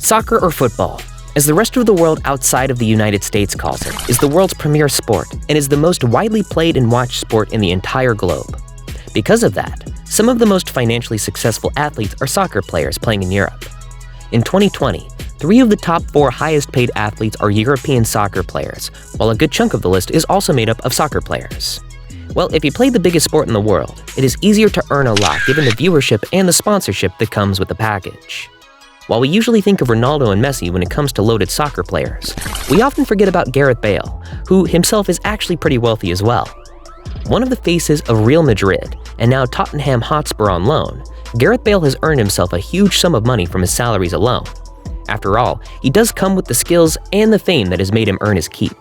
Soccer or football, as the rest of the world outside of the United States calls it, is the world's premier sport and is the most widely played and watched sport in the entire globe. Because of that, some of the most financially successful athletes are soccer players playing in Europe. In 2020, 3 of the top 4 highest paid athletes are European soccer players, while a good chunk of the list is also made up of soccer players. Well, if you play the biggest sport in the world, it is easier to earn a lot given the viewership and the sponsorship that comes with the package. While we usually think of Ronaldo and Messi when it comes to loaded soccer players, we often forget about Gareth Bale, who himself is actually pretty wealthy as well. One of the faces of Real Madrid, and now Tottenham Hotspur on loan, Gareth Bale has earned himself a huge sum of money from his salaries alone. After all, he does come with the skills and the fame that has made him earn his keep.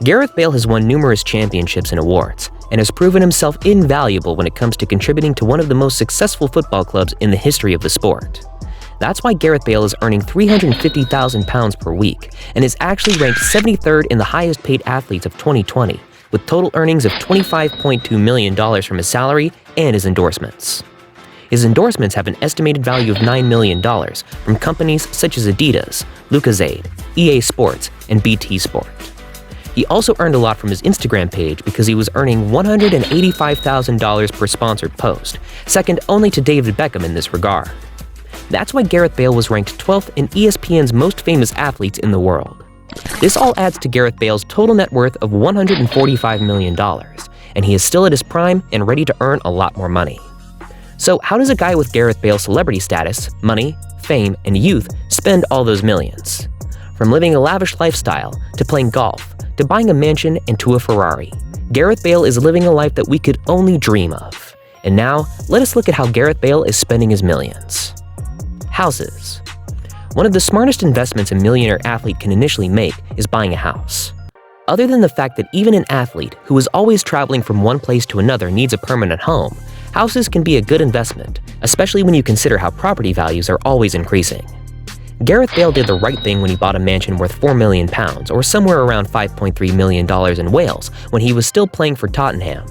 Gareth Bale has won numerous championships and awards, and has proven himself invaluable when it comes to contributing to one of the most successful football clubs in the history of the sport. That's why Gareth Bale is earning £350,000 per week, and is actually ranked 73rd in the highest paid athletes of 2020, with total earnings of $25.2 million from his salary and his endorsements. His endorsements have an estimated value of $9 million from companies such as Adidas, Lucozade, EA Sports, and BT Sport. He also earned a lot from his Instagram page because he was earning $185,000 per sponsored post, second only to David Beckham in this regard. That's why Gareth Bale was ranked 12th in ESPN's most famous athletes in the world. This all adds to Gareth Bale's total net worth of $145 million, and he is still at his prime and ready to earn a lot more money. So how does a guy with Gareth Bale's celebrity status, money, fame, and youth spend all those millions? From living a lavish lifestyle, to playing golf, to buying a mansion, and to a Ferrari, Gareth Bale is living a life that we could only dream of. And now, let us look at how Gareth Bale is spending his millions. Houses. One of the smartest investments a millionaire athlete can initially make is buying a house. Other than the fact that even an athlete who is always traveling from one place to another needs a permanent home, houses can be a good investment, especially when you consider how property values are always increasing. Gareth Bale did the right thing when he bought a mansion worth £4 million, or somewhere around $5.3 million in Wales, when he was still playing for Tottenham.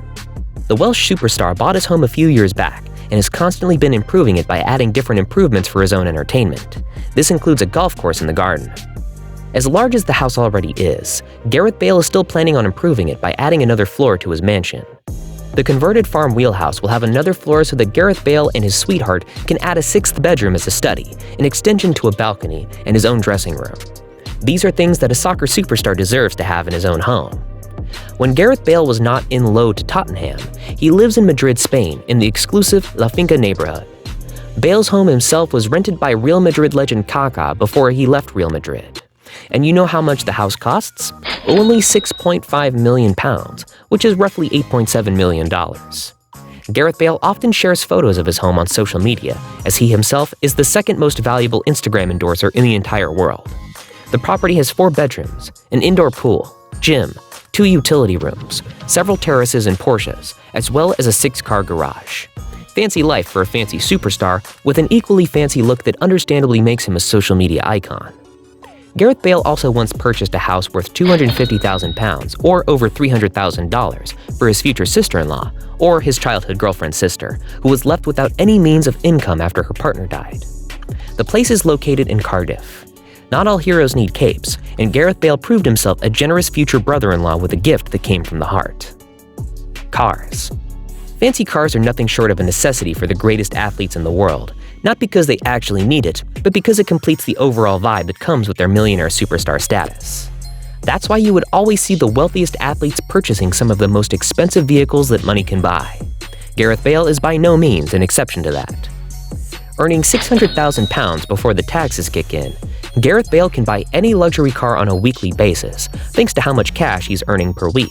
The Welsh superstar bought his home a few years back, and has constantly been improving it by adding different improvements for his own entertainment. This includes a golf course in the garden. As large as the house already is, Gareth Bale is still planning on improving it by adding another floor to his mansion. The converted farm wheelhouse will have another floor so that Gareth Bale and his sweetheart can add a 6th bedroom as a study, an extension to a balcony, and his own dressing room. These are things that a soccer superstar deserves to have in his own home. When Gareth Bale was not in low to Tottenham, he lives in Madrid, Spain, in the exclusive La Finca neighborhood. Bale's home himself was rented by Real Madrid legend Kaká before he left Real Madrid. And you know how much the house costs? Only £6.5 million, which is roughly $8.7 million. Gareth Bale often shares photos of his home on social media, as he himself is the second most valuable Instagram endorser in the entire world. The property has 4 bedrooms, an indoor pool, gym, 2 utility rooms, several terraces and PORCHES, as well as a 6-car garage. Fancy life for a fancy superstar with an equally fancy look that understandably makes him a social media icon. Gareth Bale also once purchased a house worth £250,000, or over $300,000, for his future sister-in-law, or his childhood girlfriend's sister, who was left without any means of income after her partner died. The place is located in Cardiff. Not all heroes need capes, and Gareth Bale proved himself a generous future brother-in-law with a gift that came from the heart. Cars. Fancy cars are nothing short of a necessity for the greatest athletes in the world, not because they actually need it, but because it completes the overall vibe that comes with their millionaire superstar status. That's why you would always see the wealthiest athletes purchasing some of the most expensive vehicles that money can buy. Gareth Bale is by no means an exception to that. Earning £600,000 before the taxes kick in, Gareth Bale can buy any luxury car on a weekly basis, thanks to how much cash he's earning per week.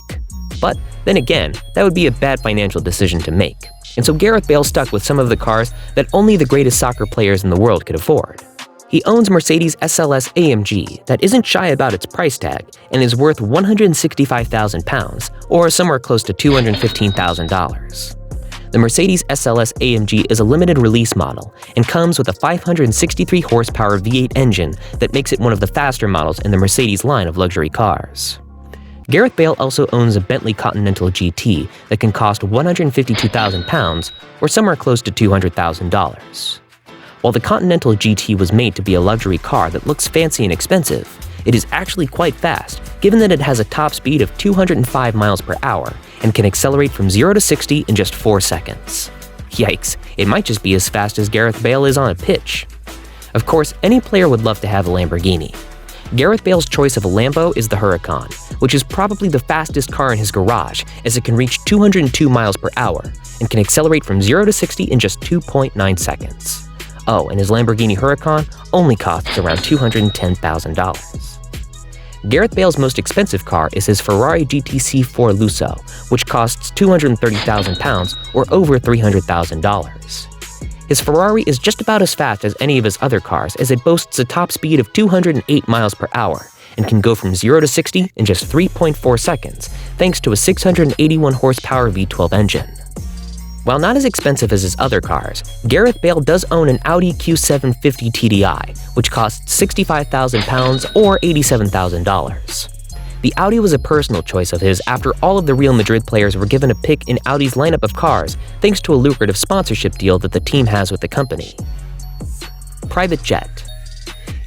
But then again, that would be a bad financial decision to make, and so Gareth Bale stuck with some of the cars that only the greatest soccer players in the world could afford. He owns Mercedes SLS AMG that isn't shy about its price tag and is worth £165,000, or somewhere close to $215,000. The Mercedes SLS AMG is a limited release model and comes with a 563 horsepower V8 engine that makes it one of the faster models in the Mercedes line of luxury cars. Gareth Bale also owns a Bentley Continental GT that can cost £152,000, or somewhere close to $200,000. While the Continental GT was made to be a luxury car that looks fancy and expensive, it is actually quite fast, given that it has a top speed of 205 miles per hour and can accelerate from 0 to 60 in just 4 seconds. Yikes, it might just be as fast as Gareth Bale is on a pitch. Of course, any player would love to have a Lamborghini. Gareth Bale's choice of a Lambo is the Huracan, which is probably the fastest car in his garage, as it can reach 202 miles per hour and can accelerate from 0 to 60 in just 2.9 seconds. Oh, and his Lamborghini Huracan only costs around $210,000. Gareth Bale's most expensive car is his Ferrari GTC4 Lusso, which costs £230,000 or over $300,000. His Ferrari is just about as fast as any of his other cars, as it boasts a top speed of 208 miles per hour and can go from 0 to 60 in just 3.4 seconds, thanks to a 681 horsepower V12 engine. While not as expensive as his other cars, Gareth Bale does own an Audi Q750 TDI, which costs £65,000 or $87,000. The Audi was a personal choice of his after all of the Real Madrid players were given a pick in Audi's lineup of cars thanks to a lucrative sponsorship deal that the team has with the company. Private jet.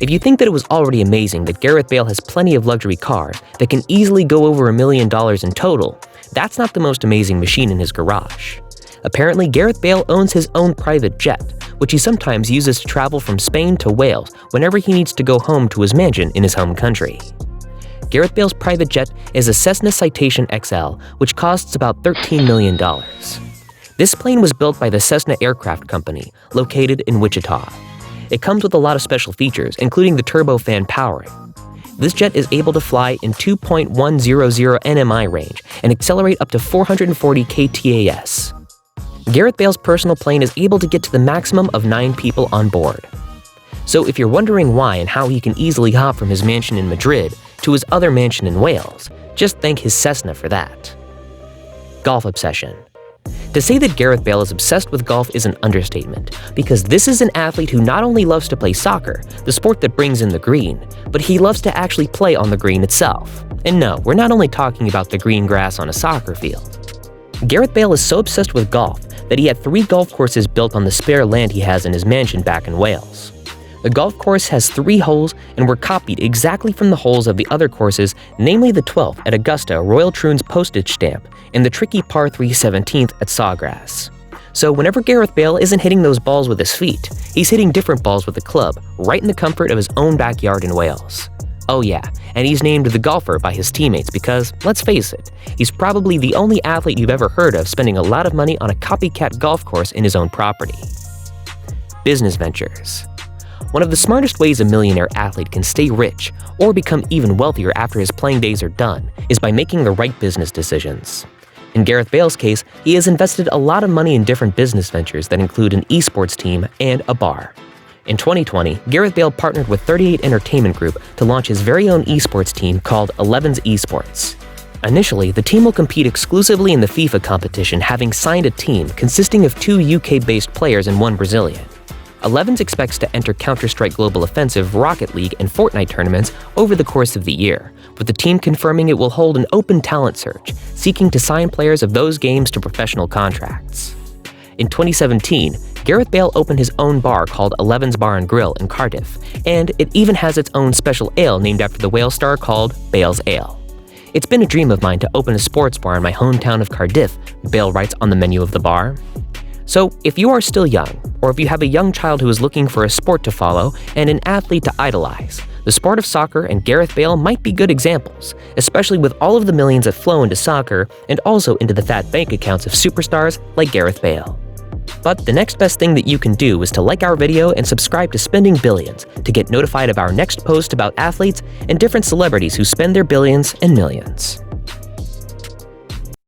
If you think that it was already amazing that Gareth Bale has plenty of luxury cars that can easily go over $1 million in total, that's not the most amazing machine in his garage. Apparently, Gareth Bale owns his own private jet, which he sometimes uses to travel from Spain to Wales whenever he needs to go home to his mansion in his home country. Gareth Bale's private jet is a Cessna Citation XL, which costs about $13 million. This plane was built by the Cessna Aircraft Company, located in Wichita. It comes with a lot of special features, including the turbofan powering. This jet is able to fly in 2.100 nmi range and accelerate up to 440 ktas. Gareth Bale's personal plane is able to get to the maximum of 9 people on board. So if you're wondering why and how he can easily hop from his mansion in Madrid to his other mansion in Wales, just thank his Cessna for that. Golf obsession. To say that Gareth Bale is obsessed with golf is an understatement, because this is an athlete who not only loves to play soccer, the sport that brings in the green, but he loves to actually play on the green itself. And no, we're not only talking about the green grass on a soccer field. Gareth Bale is so obsessed with golf that he had 3 golf courses built on the spare land he has in his mansion back in Wales. The golf course has 3 holes and were copied exactly from the holes of the other courses, namely the 12th at Augusta Royal Troon's postage stamp and the tricky par 3 17th at Sawgrass. So whenever Gareth Bale isn't hitting those balls with his feet, he's hitting different balls with a club, right in the comfort of his own backyard in Wales. Oh yeah, and he's named the golfer by his teammates because, let's face it, he's probably the only athlete you've ever heard of spending a lot of money on a copycat golf course in his own property. Business ventures. One of the smartest ways a millionaire athlete can stay rich or become even wealthier after his playing days are done is by making the right business decisions. In Gareth Bale's case, he has invested a lot of money in different business ventures that include an esports team and a bar. In 2020, Gareth Bale partnered with 38 Entertainment Group to launch his very own esports team called 11's Esports. Initially, the team will compete exclusively in the FIFA competition, having signed a team consisting of 2 UK-based players and 1 Brazilian. 11's expects to enter Counter-Strike Global Offensive, Rocket League, and Fortnite tournaments over the course of the year, with the team confirming it will hold an open talent search, seeking to sign players of those games to professional contracts. In 2017, Gareth Bale opened his own bar called 11's Bar and Grill in Cardiff, and it even has its own special ale named after the Wales star called Bale's Ale. It's been a dream of mine to open a sports bar in my hometown of Cardiff, Bale writes on the menu of the bar. So, if you are still young, or if you have a young child who is looking for a sport to follow and an athlete to idolize, the sport of soccer and Gareth Bale might be good examples, especially with all of the millions that flow into soccer and also into the fat bank accounts of superstars like Gareth Bale. But the next best thing that you can do is to like our video and subscribe to Spending Billions to get notified of our next post about athletes and different celebrities who spend their billions and millions.